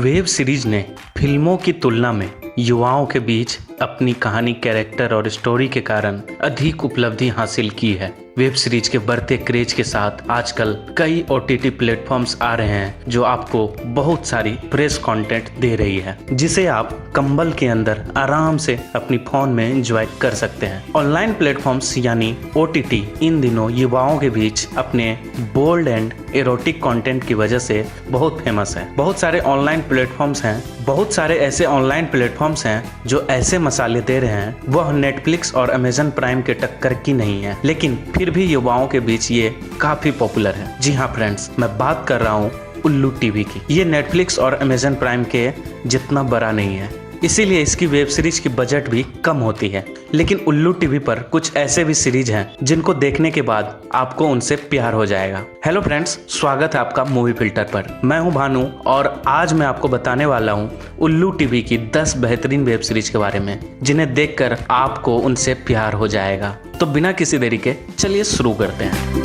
Web series ने फिल्मों की तुलना में युवाओं के बीच अपनी कहानी, कैरेक्टर और स्टोरी के कारण अधिक उपलब्धि हासिल की है। वेब सीरीज के बढ़ते क्रेज के साथ आजकल कई OTT प्लेटफॉर्म्स आ रहे हैं जो आपको बहुत सारी फ्रेश कंटेंट दे रही है, जिसे आप कंबल के अंदर आराम से अपनी फोन में एंजॉय कर सकते हैं। ऑनलाइन प्लेटफॉर्म्स यानी OTT इन दिनों युवाओं के बीच अपने बोल्ड एंड एरोटिक कंटेंट की वजह से बहुत फेमस है। बहुत सारे ऐसे ऑनलाइन प्लेटफॉर्म्स हैं जो ऐसे मसाले दे रहे हैं, वह नेटफ्लिक्स और अमेजन प्राइम के टक्कर की नहीं है, लेकिन फिर भी युवाओं के बीच ये काफी पॉपुलर है। जी हाँ फ्रेंड्स, मैं बात कर रहा हूँ उल्लू टीवी की। ये नेटफ्लिक्स और अमेजन प्राइम के जितना बड़ा नहीं है, इसीलिए इसकी वेब सीरीज की बजट भी कम होती है। लेकिन उल्लू टीवी पर कुछ ऐसे भी सीरीज हैं जिनको देखने के बाद आपको उनसे प्यार हो जाएगा। हेलो फ्रेंड्स, स्वागत है आपका मूवी फिल्टर पर। मैं हूं भानु और आज मैं आपको बताने वाला हूं उल्लू टीवी की 10 बेहतरीन वेब सीरीज के बारे में, जिन्हें देखकर आपको उनसे प्यार हो जाएगा। तो बिना किसी देरी के चलिए शुरू करते हैं।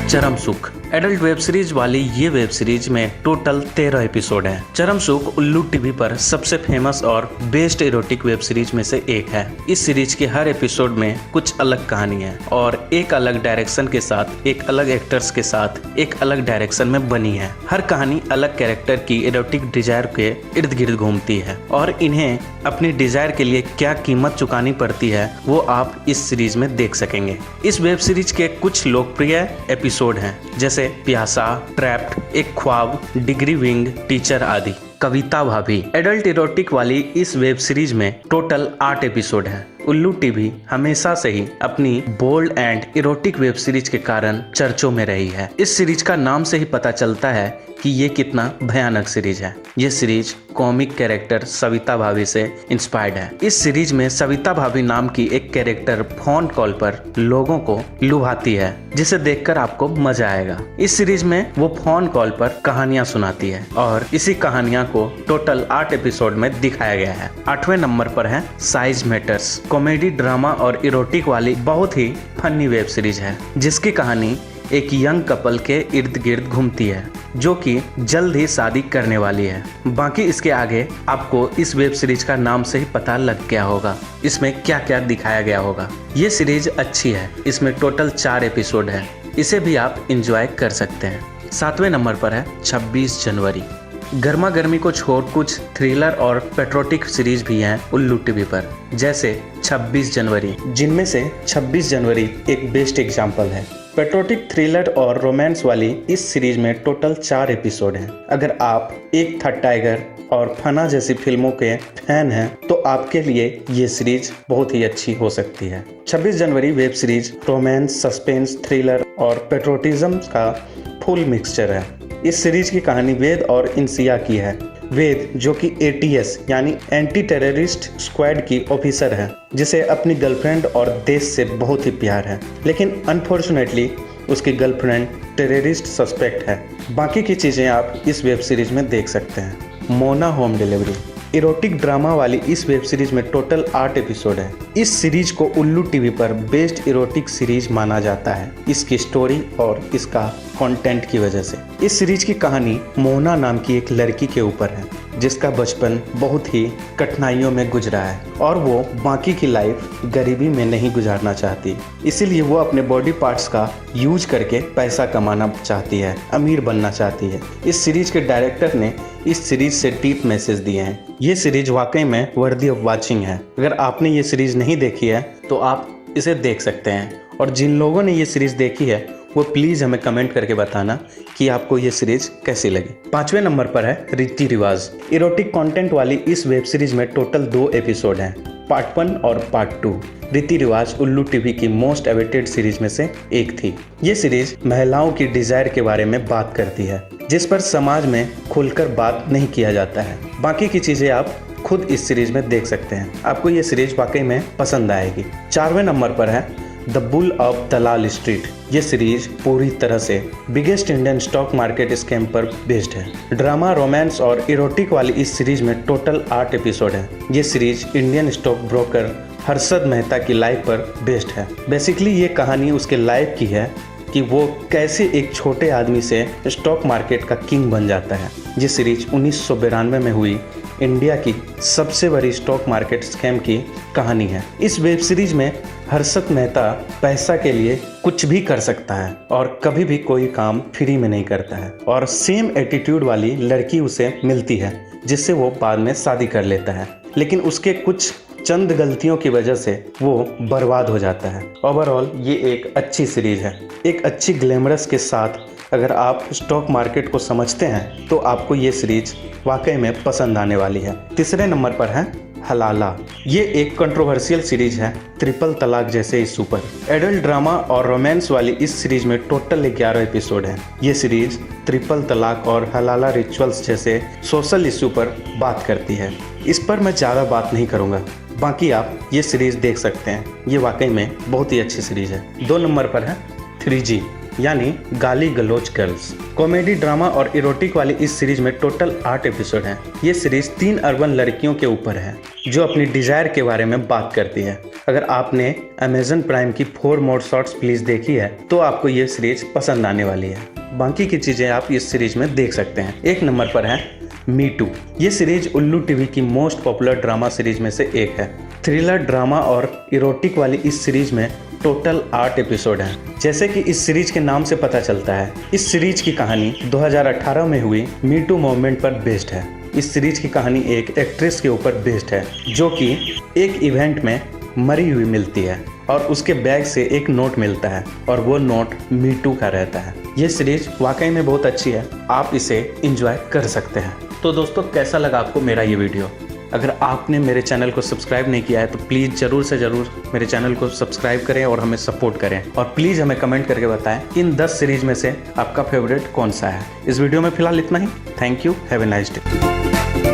चरम सुख एडल्ट वेब सीरीज वाली ये वेब सीरीज में टोटल 13 एपिसोड हैं। चरम सुख उल्लू टीवी पर सबसे फेमस और बेस्ट एरोटिक वेब सीरीज में से एक है। इस सीरीज के हर एपिसोड में कुछ अलग कहानी है और एक अलग डायरेक्शन के साथ, एक अलग एक्टर्स के साथ एक अलग डायरेक्शन में बनी है। हर कहानी अलग कैरेक्टर की एरोटिक डिजायर के इर्द गिर्द घूमती है और इन्हें अपनी डिजायर के लिए क्या कीमत चुकानी पड़ती है वो आप इस सीरीज में देख सकेंगे। इस वेब सीरीज के कुछ लोकप्रिय एपिसोड हैं, जैसे प्यासा, ट्रैप्ड, एक ख्वाब, डिग्री विंग, टीचर आदि। कविता भाभी एडल्ट इरोटिक वाली इस वेब सीरीज में टोटल 8 एपिसोड हैं। उल्लू टीवी हमेशा से ही अपनी bold and erotic web series के कारण चर्चों में रही है। इस सीरीज का नाम से ही पता चलता है कि ये कितना भयानक सीरीज है। ये सीरीज कॉमिक कैरेक्टर सविता भाभी से इंस्पायर्ड है। इस सीरीज में सविता भाभी नाम की एक कैरेक्टर फोन कॉल पर लोगों को लुभाती है, जिसे देखकर आपको मजा आएगा। इस सीरीज में वो फोन कॉल पर कहानियां सुनाती है और इसी कहानियां को टोटल 8 एपिसोड में दिखाया गया है। 8वें नंबर पर है साइज मैटर्स। कॉमेडी, ड्रामा और इरोटिक वाली बहुत ही फनी वेब सीरीज है, जिसकी कहानी एक यंग कपल के इर्द गिर्द घूमती है जो कि जल्द ही शादी करने वाली है। बाकी इसके आगे आपको इस वेब सीरीज का नाम से ही पता लग गया होगा इसमें क्या क्या दिखाया गया होगा। ये सीरीज अच्छी है। इसमें टोटल 4 एपिसोड है। इसे भी आप एंजॉय कर सकते हैं। 7वें नंबर पर है 26 जनवरी। गर्मा गर्मी को छोड़ कुछ थ्रिलर और पेट्रोटिक सीरीज भी हैं उल्लू टीवी पर, जैसे 26 जनवरी, जिनमें से 26 जनवरी एक बेस्ट एग्जाम्पल है। पेट्रोटिक, थ्रिलर और रोमांस वाली इस सीरीज में टोटल 4 एपिसोड हैं। अगर आप एक था टाइगर और फना जैसी फिल्मों के फैन हैं तो आपके लिए ये सीरीज बहुत ही अच्छी हो सकती है। 26 जनवरी web series romance, suspense, thriller और पेट्रोटिज्म का फुल मिक्सचर है। इस सीरीज की कहानी वेद और इंसिया की है। वेद, जो कि ATS यानी एंटी टेररिस्ट स्क्वाड की ऑफिसर है, जिसे अपनी गर्लफ्रेंड और देश से बहुत ही प्यार है, लेकिन अनफॉर्चुनेटली उसकी गर्लफ्रेंड टेररिस्ट सस्पेक्ट है। बाकी की चीज़ें आप इस वेब सीरीज में देख सकते हैं। Mona home delivery erotic drama वाली इस वेब सीरीज में टोटल 8 एपिसोड है। इस सीरीज को उल्लू टीवी पर बेस्ट इरोटिक सीरीज माना जाता है, इसकी स्टोरी और इसका कंटेंट की वजह से। इस सीरीज की कहानी मोना नाम की एक लड़की के ऊपर है, जिसका बचपन बहुत ही कठिनाइयों में गुजरा है और वो बाकी की लाइफ गरीबी में नहीं गुजारना चाहती। इसीलिए वो अपने बॉडी पार्ट्स का यूज करके पैसा कमाना चाहती है, अमीर बनना चाहती है। इस सीरीज के डायरेक्टर ने इस सीरीज से डीप मैसेज दिए हैं। ये सीरीज वाकई में वर्दी ऑफ वाचिंग है। अगर आपने ये सीरीज नहीं देखी है तो आप इसे देख सकते हैं, और जिन लोगों ने ये सीरीज देखी है वो प्लीज़ हमें कमेंट करके बताना कि आपको ये सीरीज कैसी लगी। 5वें नंबर पर है रीति रिवाज। इरोटिक कंटेंट वाली इस वेब सीरीज में टोटल 2 एपिसोड हैं, पार्ट 1 और पार्ट 2। रीति रिवाज उल्लू टीवी की मोस्ट अवेटेड सीरीज में से एक थी। ये सीरीज महिलाओं की डिजायर के बारे में बात करती है, जिस पर समाज में खुलकर बात नहीं किया जाता है। बाकी की चीज़ें आप खुद इस सीरीज में देख सकते हैं। आपको ये सीरीज वाकई में पसंद आएगी। 4वें नंबर पर है the bull of Dalal street. ये सीरीज पूरी तरह से biggest Indian stock market scam पर बेस्ड है। ड्रामा, रोमांस और इरोटिक वाली इस सीरीज में टोटल 8 एपिसोड है। ये series Indian stock broker Harshad Mehta की लाइफ पर बेस्ड है। बेसिकली ये कहानी उसके लाइफ की है कि वो कैसे एक छोटे आदमी से स्टॉक मार्केट का किंग बन जाता है। ये सीरीज 1992 में हुई इंडिया की सबसे बड़ी स्टॉक मार्केट स्कैम की कहानी है। इस वेब सीरीज में हर्षद मेहता पैसा के लिए कुछ भी कर सकता है और कभी भी कोई काम फ्री में नहीं करता है, और सेम एटीट्यूड वाली लड़की उसे मिलती है जिससे वो बाद में शादी कर लेता है, लेकिन उसके कुछ चंद गलतियों की वजह से वो बर्बाद हो जाता है। ओवरऑल ये एक अच्छी सीरीज है, एक अच्छी ग्लैमरस के साथ। अगर आप स्टॉक मार्केट को समझते हैं तो आपको ये सीरीज वाकई में पसंद आने वाली है। तीसरे नंबर पर है हलाला। ये एक कंट्रोवर्शियल सीरीज है, ट्रिपल तलाक जैसे इशू पर। एडल्ट ड्रामा और रोमांस वाली इस सीरीज में टोटल 11 एपिसोड हैं। ये सीरीज ट्रिपल तलाक और हलाला रिचुअल्स जैसे सोशल इशू पर बात करती है। इस पर मैं ज़्यादा बात नहीं करूँगा, बाकी आप ये सीरीज देख सकते हैं। ये वाकई में बहुत ही अच्छी सीरीज है। 2 नंबर पर है 3G यानी गाली गलोच गर्ल्स। कॉमेडी, ड्रामा और इरोटिक वाली इस सीरीज में टोटल 8 एपिसोड हैं। ये सीरीज 3 अर्बन लड़कियों के ऊपर है जो अपनी डिजायर के बारे में बात करती है। अगर आपने अमेजन प्राइम की 4 मोर शॉर्ट्स प्लीज देखी है तो आपको ये सीरीज पसंद आने वाली है। बाकी की चीजें आप इस सीरीज में देख सकते हैं। 1 नंबर पर है मी टू। ये सीरीज उल्लू टीवी की मोस्ट पॉपुलर ड्रामा सीरीज में से एक है। थ्रिलर, ड्रामा और इरोटिक वाली इस सीरीज में टोटल 8 एपिसोड हैं। जैसे कि इस सीरीज के नाम से पता चलता है, इस सीरीज की कहानी 2018 में हुई मी टू मूवमेंट पर बेस्ड है। इस सीरीज की कहानी एक एक्ट्रेस के ऊपर बेस्ड है जो कि एक इवेंट में मरी हुई मिलती है और उसके बैग से एक नोट मिलता है और वो नोट मी टू का रहता है। ये सीरीज वाकई में बहुत अच्छी है, आप इसे एंजॉय कर सकते हैं। तो दोस्तों, कैसा लगा आपको मेरा ये वीडियो? अगर आपने मेरे चैनल को सब्सक्राइब नहीं किया है तो प्लीज़ ज़रूर से ज़रूर मेरे चैनल को सब्सक्राइब करें और हमें सपोर्ट करें, और प्लीज़ हमें कमेंट करके बताएं इन 10 सीरीज में से आपका फेवरेट कौन सा है। इस वीडियो में फ़िलहाल इतना ही। Thank you, have a nice day.